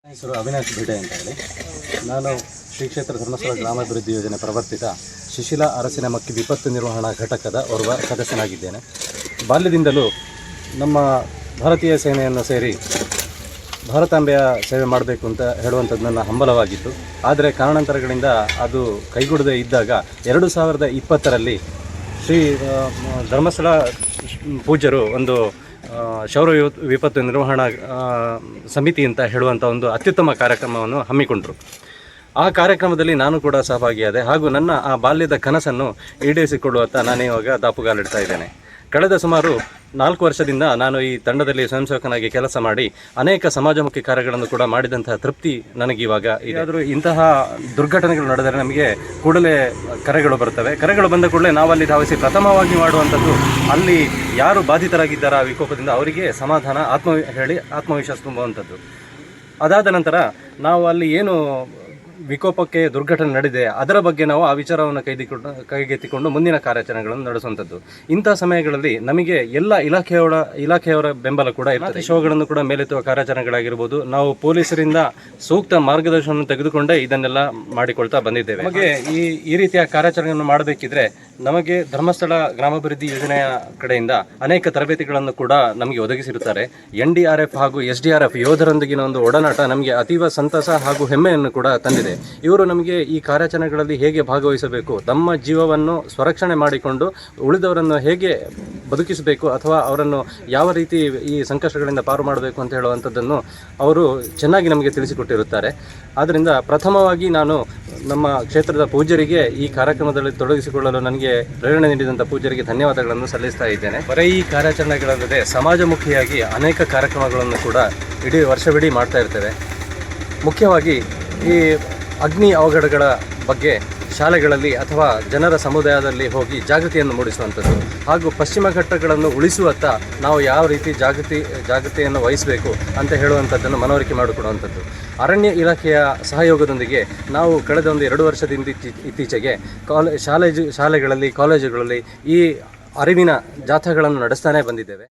ಹೆಸರು ಅವಿನಾಶ್ ಭಿಡೆ ಅಂತ ಹೇಳಿ. ನಾನು ಶ್ರೀ ಕ್ಷೇತ್ರ ಧರ್ಮಸ್ಥಳ ಗ್ರಾಮಾಭಿವೃದ್ಧಿ ಯೋಜನೆ ಪ್ರವರ್ತಿತ ಶಿಶಿಲಾ ಅರಸಿನ ಮಕ್ಕಿ ವಿಪತ್ತು ನಿರ್ವಹಣಾ ಘಟಕದ ಓರ್ವ ಸದಸ್ಯನಾಗಿದ್ದೇನೆ. ಬಾಲ್ಯದಿಂದಲೂ ನಮ್ಮ ಭಾರತೀಯ ಸೇನೆಯನ್ನು ಸೇರಿ ಭಾರತಾಂಬೆಯ ಸೇವೆ ಮಾಡಬೇಕು ಅಂತ ಹೇಳುವಂಥದ್ದು ನನ್ನ ಹಂಬಲವಾಗಿತ್ತು. ಆದರೆ ಕಾರಣಾಂತರಗಳಿಂದ ಅದು ಕೈಗೂಡದೇ ಇದ್ದಾಗ 2020ರಲ್ಲಿ ಶ್ರೀ ಧರ್ಮಸ್ಥಳ ಪೂಜ್ಯರು ಒಂದು ಶೌರ್ಯ ವಿಪತ್ತು ನಿರ್ವಹಣಾ ಸಮಿತಿ ಅಂತ ಹೇಳುವಂಥ ಒಂದು ಅತ್ಯುತ್ತಮ ಕಾರ್ಯಕ್ರಮವನ್ನು ಹಮ್ಮಿಕೊಂಡರು. ಆ ಕಾರ್ಯಕ್ರಮದಲ್ಲಿ ನಾನು ಕೂಡ ಸಹಭಾಗಿಯಾದೆ ಹಾಗೂ ನನ್ನ ಆ ಬಾಲ್ಯದ ಕನಸನ್ನು ಈಡೇರಿಸಿಕೊಳ್ಳುವತ್ತ ನಾನು ಇವಾಗ ದಾಪುಗಾಲಿಡ್ತಾ ಇದ್ದೇನೆ. ಕಳೆದ ಸುಮಾರು 4 ವರ್ಷದಿಂದ ನಾನು ಈ ತಂಡದಲ್ಲಿ ಸ್ವಯಂ ಸೇವಕನಾಗಿ ಕೆಲಸ ಮಾಡಿ ಅನೇಕ ಸಮಾಜಮುಖಿ ಕಾರ್ಯಗಳನ್ನು ಕೂಡ ಮಾಡಿದಂತಹ ತೃಪ್ತಿ ನನಗಿವಾಗ ಇದೆ. ಆದರೂ ಇಂತಹ ದುರ್ಘಟನೆಗಳು ನಡೆದರೆ ನಮಗೆ ಕೂಡಲೇ ಕರೆಗಳು ಬರ್ತವೆ. ಕರೆಗಳು ಬಂದ ಕೂಡಲೇ ನಾವಲ್ಲಿ ಧಾವಿಸಿ ಪ್ರಥಮವಾಗಿ ಮಾಡುವಂಥದ್ದು ಅಲ್ಲಿ ಯಾರು ಬಾಧಿತರಾಗಿದ್ದಾರ ಆ ವಿಕೋಪದಿಂದ ಅವರಿಗೆ ಸಮಾಧಾನ ಆತ್ಮವಿಶ್ವಾಸ ತುಂಬುವಂಥದ್ದು. ಅದಾದ ನಂತರ ನಾವು ಅಲ್ಲಿ ಏನು ವಿಕೋಪಕ್ಕೆ ದುರ್ಘಟನೆ ನಡೆದಿದೆ ಅದರ ಬಗ್ಗೆ ನಾವು ಆ ವಿಚಾರವನ್ನು ಕೈಗೆತ್ತಿಕೊಂಡು ಮುಂದಿನ ಕಾರ್ಯಾಚರಣೆಗಳನ್ನು ನಡೆಸುವಂಥದ್ದು. ಇಂಥ ಸಮಯಗಳಲ್ಲಿ ನಮಗೆ ಎಲ್ಲ ಇಲಾಖೆಯವರ ಬೆಂಬಲ ಕೂಡ ಇರ್ತದೆ. ಶವಗಳನ್ನು ಕೂಡ ಮೇಲೆತ್ತುವ ಕಾರ್ಯಾಚರಣೆಗಳಾಗಿರ್ಬೋದು, ನಾವು ಪೊಲೀಸರಿಂದ ಸೂಕ್ತ ಮಾರ್ಗದರ್ಶನವನ್ನು ತೆಗೆದುಕೊಂಡೇ ಇದನ್ನೆಲ್ಲ ಮಾಡಿಕೊಳ್ತಾ ಬಂದಿದ್ದೇವೆ. ನಮಗೆ ಈ ರೀತಿಯ ಕಾರ್ಯಾಚರಣೆಯನ್ನು ಮಾಡಬೇಕಿದ್ರೆ ನಮಗೆ ಧರ್ಮಸ್ಥಳ ಗ್ರಾಮಾಭಿವೃದ್ಧಿ ಯೋಜನೆಯ ಕಡೆಯಿಂದ ಅನೇಕ ತರಬೇತಿಗಳನ್ನು ಕೂಡ ನಮಗೆ ಒದಗಿಸಿರುತ್ತಾರೆ. NDRF ಹಾಗೂ SDRF ಯೋಧರೊಂದಿಗಿನ ಒಂದು ಒಡನಾಟ ನಮಗೆ ಅತೀವ ಸಂತಸ ಹಾಗೂ ಹೆಮ್ಮೆಯನ್ನು ಕೂಡ ತಂದಿದೆ. ಇವರು ನಮಗೆ ಈ ಕಾರ್ಯಾಚರಣೆಗಳಲ್ಲಿ ಹೇಗೆ ಭಾಗವಹಿಸಬೇಕು, ತಮ್ಮ ಜೀವವನ್ನು ಸ್ವರಕ್ಷಣೆ ಮಾಡಿಕೊಂಡು ಉಳಿದವರನ್ನು ಹೇಗೆ ಬದುಕಿಸಬೇಕು ಅಥವಾ ಅವರನ್ನು ಯಾವ ರೀತಿ ಈ ಸಂಕಷ್ಟಗಳಿಂದ ಪಾರು ಮಾಡಬೇಕು ಅಂತ ಹೇಳುವಂಥದ್ದನ್ನು ಅವರು ಚೆನ್ನಾಗಿ ನಮಗೆ ತಿಳಿಸಿಕೊಟ್ಟಿರುತ್ತಾರೆ. ಆದ್ದರಿಂದ ಪ್ರಥಮವಾಗಿ ನಾನು ನಮ್ಮ ಕ್ಷೇತ್ರದ ಪೂಜ್ಯರಿಗೆ ಈ ಕಾರ್ಯಕ್ರಮದಲ್ಲಿ ತೊಡಗಿಸಿಕೊಳ್ಳಲು ನನಗೆ ಪ್ರೇರಣೆ ನೀಡಿದಂಥ ಪೂಜ್ಯರಿಗೆ ಧನ್ಯವಾದಗಳನ್ನು ಸಲ್ಲಿಸ್ತಾ ಇದ್ದೇನೆ. ಬರೀ ಈ ಕಾರ್ಯಾಚರಣೆಗಳಲ್ಲದೆ ಸಮಾಜಮುಖಿಯಾಗಿ ಅನೇಕ ಕಾರ್ಯಕ್ರಮಗಳನ್ನು ಕೂಡ ಇಡೀ ವರ್ಷವಿಡೀ ಮಾಡ್ತಾ ಇರ್ತೇವೆ. ಮುಖ್ಯವಾಗಿ ಈ ಅಗ್ನಿ ಅವಘಡಗಳ ಬಗ್ಗೆ ಶಾಲೆಗಳಲ್ಲಿ ಅಥವಾ ಜನರ ಸಮುದಾಯದಲ್ಲಿ ಹೋಗಿ ಜಾಗೃತಿಯನ್ನು ಮೂಡಿಸುವಂಥದ್ದು ಹಾಗೂ ಪಶ್ಚಿಮ ಘಟ್ಟಗಳನ್ನು ಉಳಿಸುವತ್ತ ನಾವು ಯಾವ ರೀತಿ ಜಾಗೃತಿಯನ್ನು ವಹಿಸಬೇಕು ಅಂತ ಹೇಳುವಂಥದ್ದನ್ನು ಮನವರಿಕೆ ಮಾಡಿಕೊಡುವಂಥದ್ದು. ಅರಣ್ಯ ಇಲಾಖೆಯ ಸಹಯೋಗದೊಂದಿಗೆ ನಾವು ಕಳೆದ 2 ವರ್ಷದಿಂದ ಇತ್ತೀಚೆಗೆ ಶಾಲೆಗಳಲ್ಲಿ ಕಾಲೇಜುಗಳಲ್ಲಿ ಈ ಅರಿವಿನ ಜಾಥಾಗಳನ್ನು ನಡೆಸ್ತಾನೆ ಬಂದಿದ್ದೇವೆ.